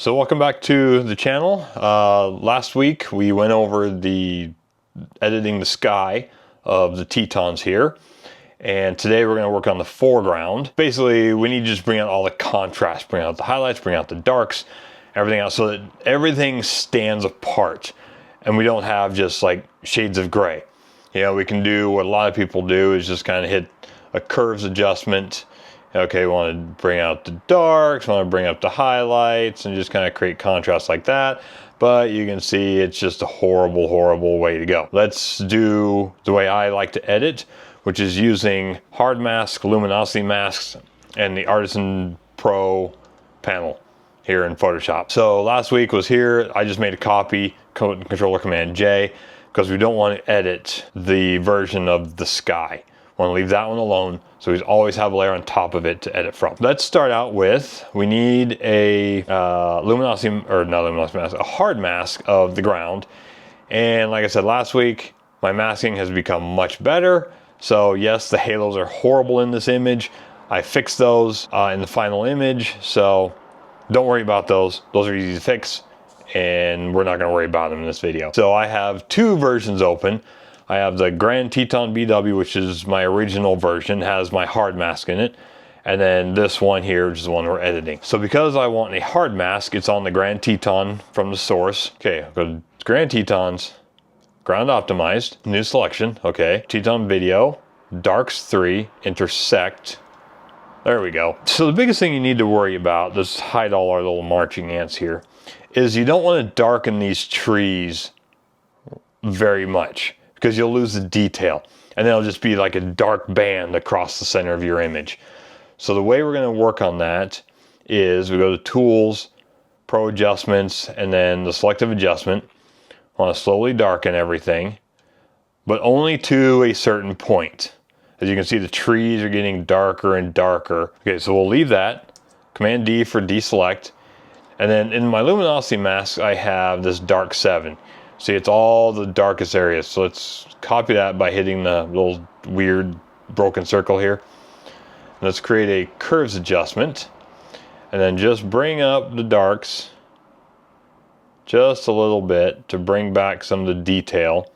So welcome back to the channel. Last week we went over the editing the sky of the Tetons here. And today we're going to work on the foreground. Basically, we need to just bring out all the contrast, bring out the highlights, bring out the darks, everything else, so that everything stands apart. And we don't have just like shades of gray. You know, we can do what a lot of people do is just kind of hit a curves adjustment. Okay, we want to bring out the darks, want to bring up the highlights, and just kind of create contrast like that. But you can see it's just a horrible, horrible way to go. Let's do the way I like to edit, which is using hard mask, luminosity masks, and the Artisan Pro Panel here in Photoshop. So last week was here. I just made a copy, Controller Command J, because we don't want to edit the version of the sky. Want to leave that one alone, so we always have a layer on top of it to edit from. Let's start out with, we need a luminosity, or not luminosity mask, a hard mask of the ground. And like I said last week, my masking has become much better. So yes, the halos are horrible in this image. I fixed those in the final image, so don't worry about those. Those are easy to fix, and we're not gonna worry about them in this video. So I have two versions open. I have the Grand Teton BW, which is my original version, has my hard mask in it. And then this one here, which is the one we're editing. So because I want a hard mask, it's on the Grand Teton from the source. Okay, I'll go to Grand Tetons, ground optimized, new selection, okay. Teton video, darks 3, intersect. There we go. So the biggest thing you need to worry about, let's hide all our little marching ants here, is you don't want to darken these trees very much, because you'll lose the detail, and then it'll just be like a dark band across the center of your image. So the way we're going to work on that is we go to Tools, Pro Adjustments, and then the Selective Adjustment. I want to slowly darken everything, but only to a certain point. As you can see, the trees are getting darker and darker. Okay, so we'll leave that. Command D for deselect. And then in my luminosity mask, I have this dark 7. See, it's all the darkest areas. So let's copy that by hitting the little weird broken circle here. Let's create a curves adjustment, and then just bring up the darks just a little bit to bring back some of the detail.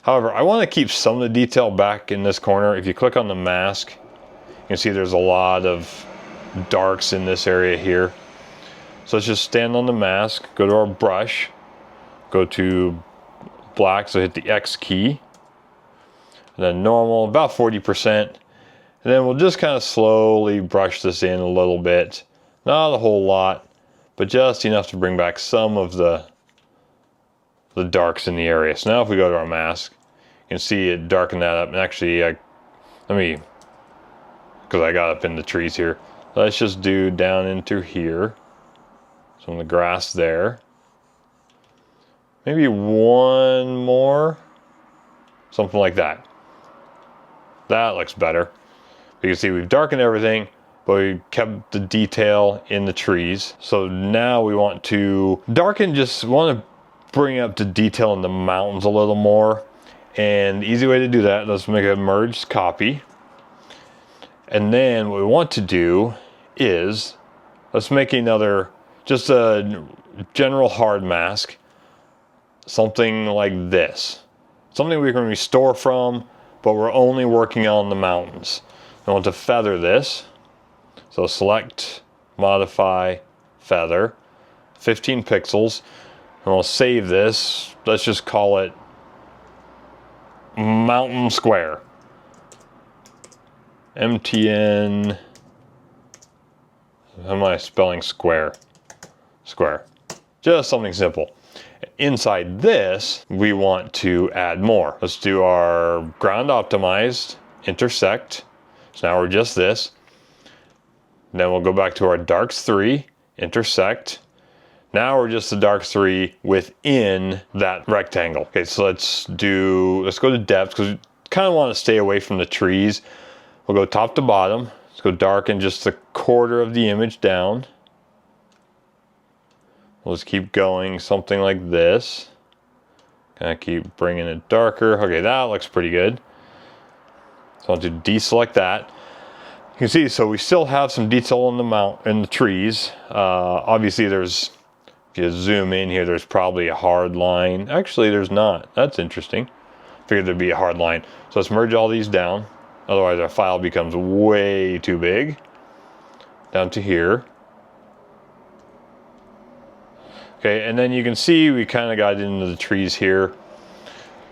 However, I want to keep some of the detail back in this corner. If you click on the mask, you can see there's a lot of darks in this area here. So let's just stand on the mask, go to our brush, go to black, so hit the X key, and then normal, about 40%. And then we'll just kind of slowly brush this in a little bit. Not a whole lot, but just enough to bring back some of the darks in the area. So now if we go to our mask, you can see it darken that up. And actually, because I got up in the trees here, let's just do down into here. So on the grass there. Maybe one more, something like that. That looks better. You can see we've darkened everything, but we kept the detail in the trees. So now we want to darken, just want to bring up the detail in the mountains a little more. And the easy way to do that, let's make a merged copy. And then what we want to do is, let's make another, just a general hard mask. Something like this. Something we can restore from, but we're only working on the mountains. I want to feather this. So select, modify, feather, 15 pixels. And we'll save this. Let's just call it Mountain Square. MTN. How am I spelling square? Square. Just something simple. Inside this, we want to add more. Let's do our ground optimized, intersect. So now we're just this. Then we'll go back to our darks 3, intersect. Now we're just the darks 3 within that rectangle. Okay, so let's go to depth, because we kind of want to stay away from the trees. We'll go top to bottom. Let's go darken just a quarter of the image down. We'll just keep going, something like this. Kind of keep bringing it darker. Okay, that looks pretty good. So I want to deselect that. You can see, so we still have some detail in the trees. Obviously there's If you zoom in here, there's probably a hard line. Actually, there's not. That's interesting. Figured there'd be a hard line. So let's merge all these down. Otherwise our file becomes way too big. Down to here. Okay, and then you can see we kind of got into the trees here.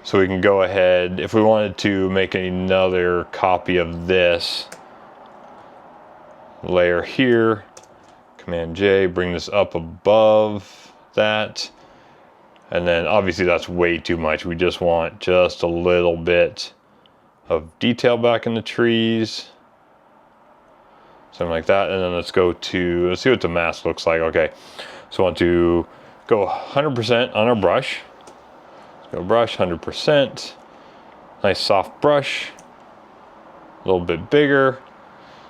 So we can go ahead, if we wanted to make another copy of this layer here, Command J, bring this up above that. And then obviously that's way too much. We just want just a little bit of detail back in the trees. Something like that. And then let's see what the mask looks like. Okay, so I want to go 100% on our brush. Let's go brush, 100%. Nice soft brush. A little bit bigger.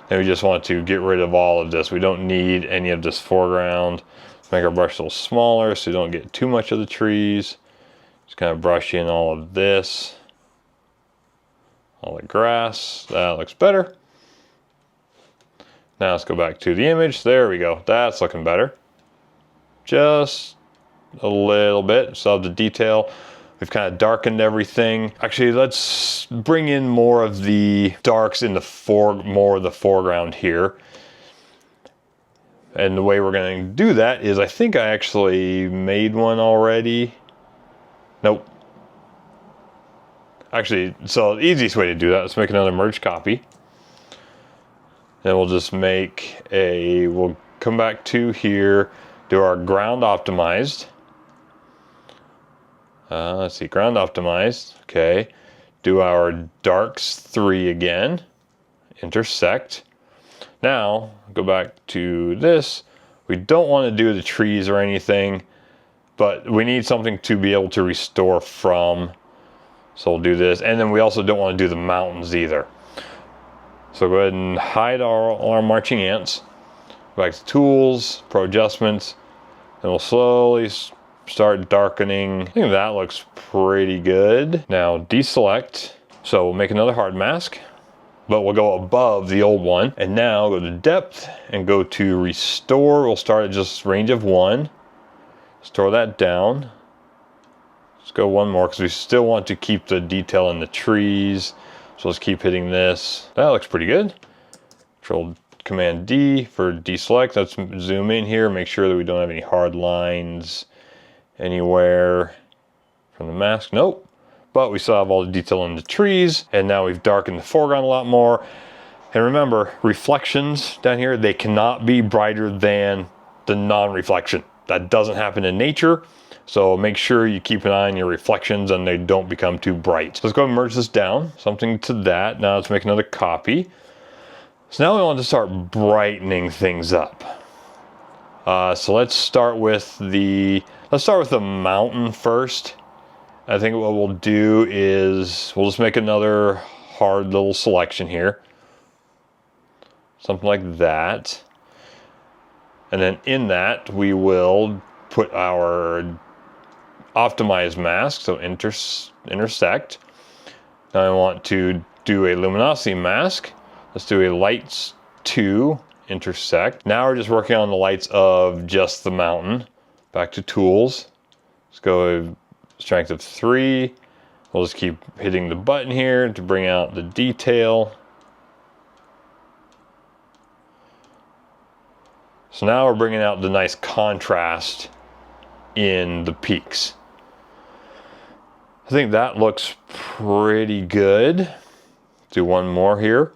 And we just want to get rid of all of this. We don't need any of this foreground. Let's make our brush a little smaller so you don't get too much of the trees. Just kind of brush in all of this. All the grass. That looks better. Now let's go back to the image. There we go. That's looking better. Just a little bit. So the detail. We've kind of darkened everything. Actually, let's bring in more of the darks in the more of the foreground here. And the way we're going to do that is, I think I actually made one already. Nope. Actually, so the easiest way to do that, let's make another merge copy. Then we'll just we'll come back to here, do our ground optimized. Let's see, ground optimized, okay. Do our darks 3 again, intersect. Now, go back to this. We don't want to do the trees or anything, but we need something to be able to restore from. So we'll do this, and then we also don't want to do the mountains either. So go ahead and hide all our marching ants. Go back to tools, pro adjustments, and we'll slowly start darkening. I think that looks pretty good. Now deselect. So we'll make another hard mask, but we'll go above the old one. And now go to depth and go to restore. We'll start at just range of 1. Store that down. Let's go one more because we still want to keep the detail in the trees. So let's keep hitting this. That looks pretty good. Control Command D for deselect. Let's zoom in here, make sure that we don't have any hard lines anywhere from the mask. Nope. But we still have all the detail in the trees. And now we've darkened the foreground a lot more. And remember, reflections down here, they cannot be brighter than the non-reflection. That doesn't happen in nature. So make sure you keep an eye on your reflections and they don't become too bright. So let's go and merge this down, something to that. Now let's make another copy. So now we want to start brightening things up. So let's start with the mountain first. I think what we'll do is we'll just make another hard little selection here. Something like that. And then in that we will put our optimized mask, so intersect. Now I want to do a luminosity mask. Let's do a lights 2, intersect. Now we're just working on the lights of just the mountain. Back to tools. Let's go strength of 3. We'll just keep hitting the button here to bring out the detail. So now we're bringing out the nice contrast in the peaks. I think that looks pretty good. Do one more here.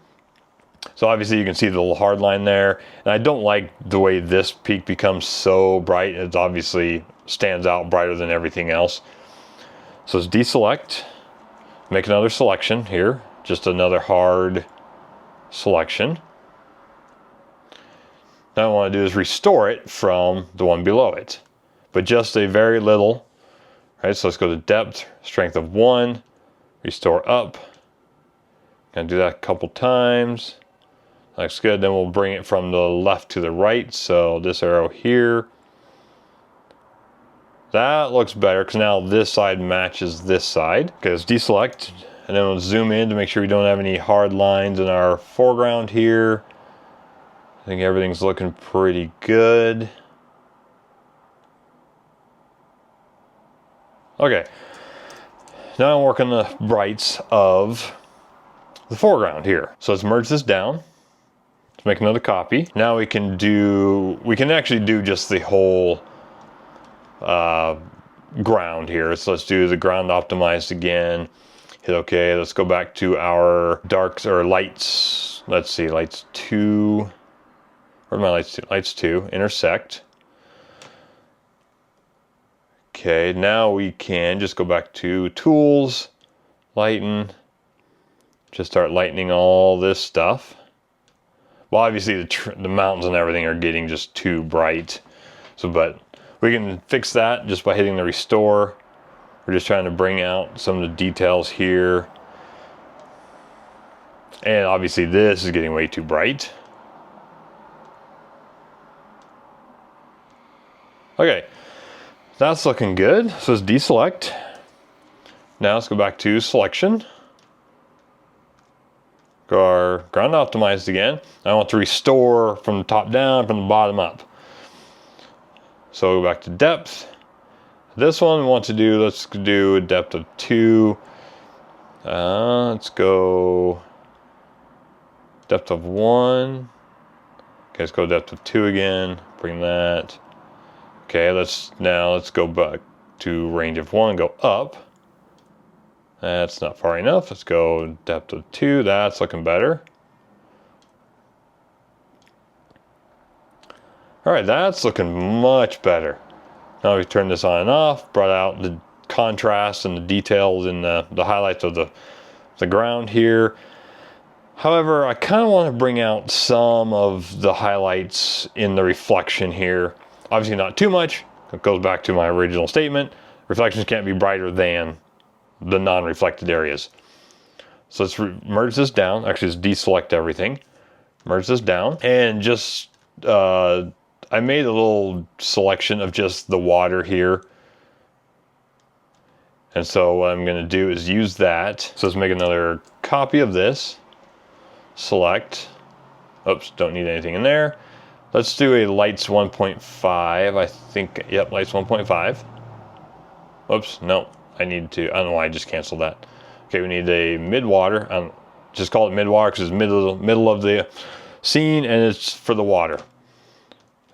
So obviously you can see the little hard line there. And I don't like the way this peak becomes so bright. It obviously stands out brighter than everything else. So let's deselect. Make another selection here. Just another hard selection. Now what I want to do is restore it from the one below it. But just a very little. Right, so let's go to depth, strength of 1, restore up. Gonna do that a couple times. Looks good. Then we'll bring it from the left to the right. So this arrow here. That looks better because now this side matches this side. Okay, let's deselect and then we'll zoom in to make sure we don't have any hard lines in our foreground here. I think everything's looking pretty good. Okay, now I'm working the brights of the foreground here. So let's merge this down. Let's make another copy. Now we can actually do just the whole ground here. So let's do the ground optimized again. Hit OK. Let's go back to our darks or lights. Let's see, lights 2. Where's my lights 2? Lights 2. Intersect. Okay, now we can just go back to tools, lighten, just start lightening all this stuff. Well, obviously the mountains and everything are getting just too bright. So, but we can fix that just by hitting the restore. We're just trying to bring out some of the details here. And obviously this is getting way too bright. Okay. That's looking good. So let's deselect. Now let's go back to selection. Go our ground optimized again. I want to restore from the top down, from the bottom up. So go back to depth. This one we want to do, let's do a depth of 2. Let's go depth of 1. Okay, let's go depth of 2 again. Bring that. Okay, let's go back to range of 1 and go up. That's not far enough. Let's go depth of 2. That's looking better. All right, that's looking much better. Now we turn this on and off, brought out the contrast and the details and the highlights of the ground here. However, I kind of want to bring out some of the highlights in the reflection here. Obviously not too much. It goes back to my original statement. Reflections can't be brighter than the non-reflected areas. So let's merge this down. Actually, just deselect everything. Merge this down. And just, I made a little selection of just the water here. And so what I'm going to do is use that. So let's make another copy of this. Select. Oops, don't need anything in there. Let's do a lights 1.5. I think, yep, lights 1.5. Oops, no, I don't know why I just canceled that. Okay, we need a mid-water. Just call it mid-water because it's middle of the scene and it's for the water.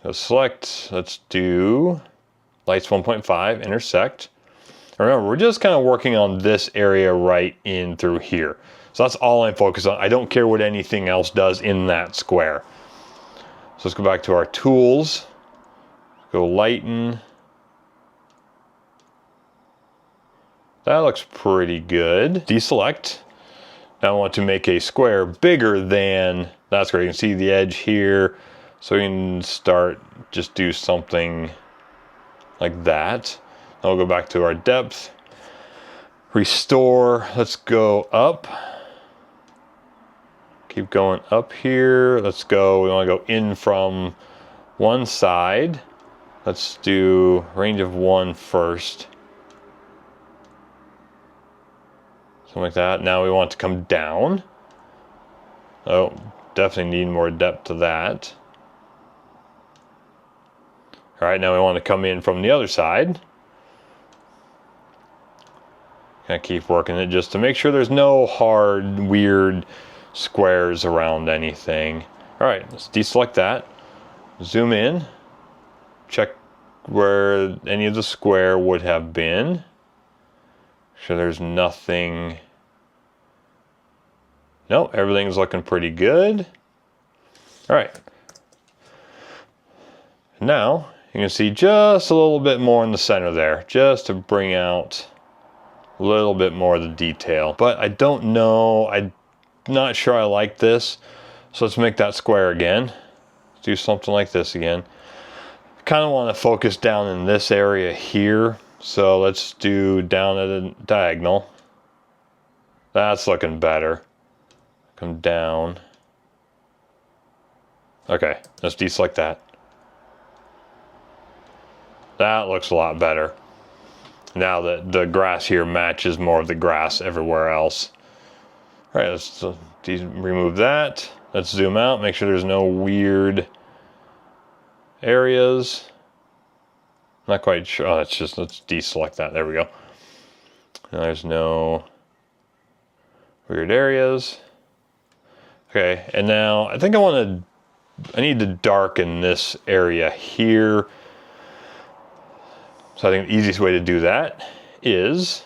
So select, let's do lights 1.5, intersect. Remember, we're just kind of working on this area right in through here. So that's all I'm focused on. I don't care what anything else does in that square. So let's go back to our tools, go lighten. That looks pretty good. Deselect. Now I want to make a square bigger than that square. You can see the edge here. So we can just do something like that. Now we'll go back to our depth. Restore, let's go up. Keep going up here. Let's go, we want to go in from one side. Let's do range of 1 first. Something like that. Now we want to come down. Oh, definitely need more depth to that. All right, now we want to come in from the other side. Kind of keep working it just to make sure there's no hard, weird squares around anything. All right, let's deselect that. Zoom in. Check where any of the square would have been. Make sure there's nothing. Nope, everything's looking pretty good. All right. Now, you can see just a little bit more in the center there, just to bring out a little bit more of the detail. But I don't know, I'm not sure I like this. So let's make that square again. Let's do something like this again. I kind of want to focus down in this area here. So let's do down at a diagonal. That's looking better. Come down. Okay, let's deselect that. That looks a lot better. Now that the grass here matches more of the grass everywhere else. All right, let's remove that. Let's zoom out, make sure there's no weird areas. Not quite sure. Oh, let's deselect that. There we go. There's no weird areas. Okay, and now I think I need to darken this area here. So I think the easiest way to do that is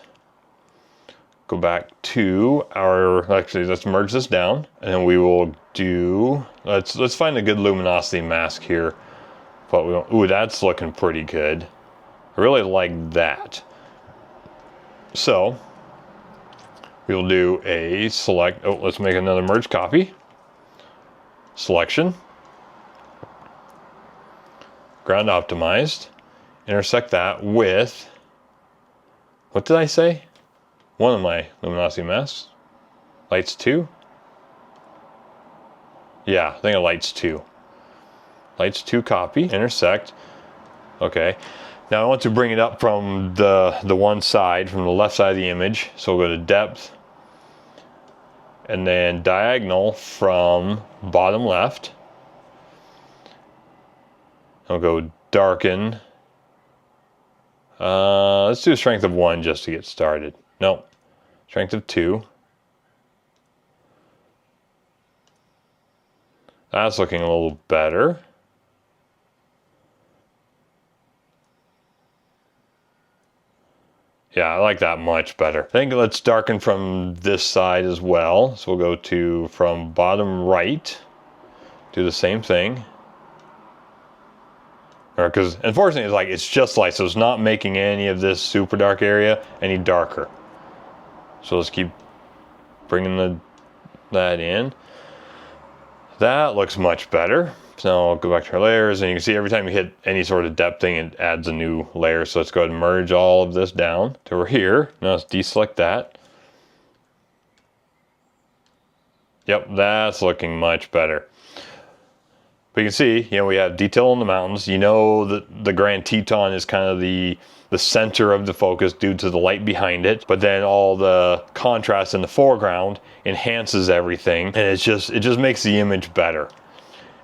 go back to our, actually let's merge this down, and then we will do, let's find a good luminosity mask here. But we don't, ooh, that's looking pretty good. I really like that. So we'll do a select, oh, let's make another merge copy. Selection. Ground optimized. Intersect that with, what did I say? One of my luminosity masks. Lights 2? Yeah, I think of lights 2. Lights 2 copy, intersect. Okay. Now I want to bring it up from the one side, from the left side of the image. So we'll go to depth. And then diagonal from bottom left. I'll go darken. Let's do a strength of 1 just to get started. Nope. Strength of 2. That's looking a little better. Yeah, I like that much better. I think let's darken from this side as well. So we'll go to from bottom right. Do the same thing. Because unfortunately it's just light, so it's not making any of this super dark area any darker. So let's keep bringing that in. That looks much better. So now I'll go back to our layers, and you can see every time you hit any sort of depth thing, it adds a new layer. So let's go ahead and merge all of this down to over here. Now let's deselect that. Yep, that's looking much better. But you can see, we have detail in the mountains. You know that the Grand Teton is kind of the center of the focus due to the light behind it. But then all the contrast in the foreground enhances everything, and it just makes the image better.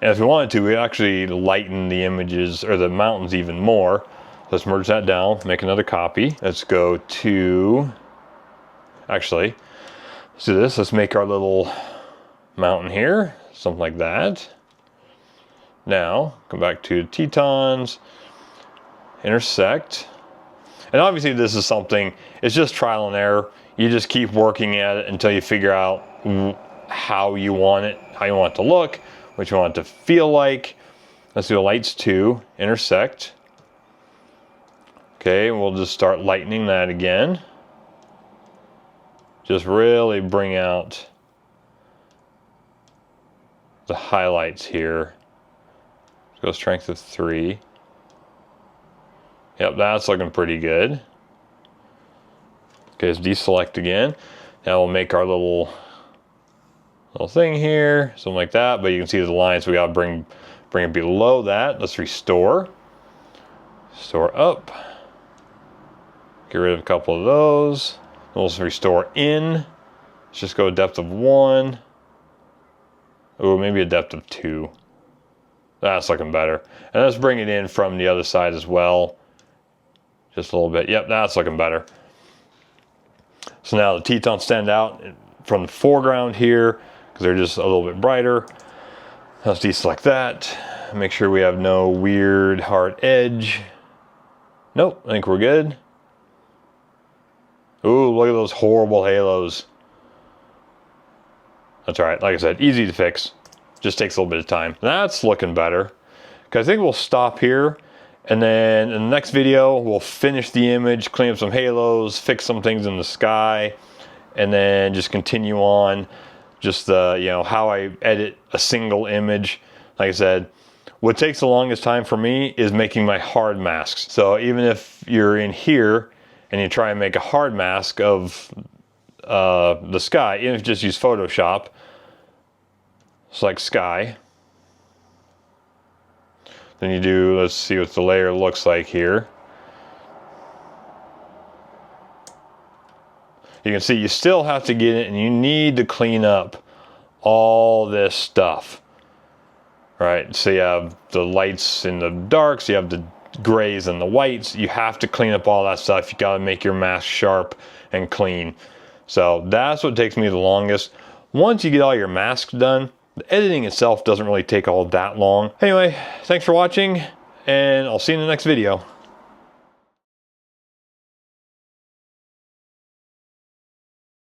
And if we wanted to, we actually lighten the images or the mountains even more. Let's merge that down, make another copy. Let's go to, actually, let's do this. Let's make our little mountain here, something like that. Now, come back to Tetons, intersect. And obviously this is something, it's just trial and error. You just keep working at it until you figure out how you want it to look, what you want it to feel like. Let's do lights 2, intersect. Okay, we'll just start lightening that again. Just really bring out the highlights here. Go strength of 3. Yep, that's looking pretty good. Okay, let's deselect again. Now we'll make our little thing here, something like that. But you can see the lines, we gotta bring it below that. Let's restore. Restore up. Get rid of a couple of those. We'll just restore in. Let's just go depth of 1. Oh, maybe a depth of 2. That's looking better. And let's bring it in from the other side as well. Just a little bit. Yep, that's looking better. So now the Tetons stand out from the foreground here because they're just a little bit brighter. Let's deselect that. Make sure we have no weird hard edge. Nope, I think we're good. Ooh, look at those horrible halos. That's all right. Like I said, easy to fix. Just takes a little bit of time. That's looking better. Okay, I think we'll stop here. And then in the next video, we'll finish the image, clean up some halos, fix some things in the sky, and then just continue on just the, how I edit a single image. Like I said, what takes the longest time for me is making my hard masks. So even if you're in here and you try and make a hard mask of the sky, even if you just use Photoshop, select sky. Then you do, let's see what the layer looks like here. You can see you still have to get it, and you need to clean up all this stuff. Right, so you have the lights in the darks, you have the grays and the whites. You have to clean up all that stuff. You got to make your mask sharp and clean. So that's what takes me the longest. Once you get all your masks done, the editing itself doesn't really take all that long. Anyway, thanks for watching, and I'll see you in the next video.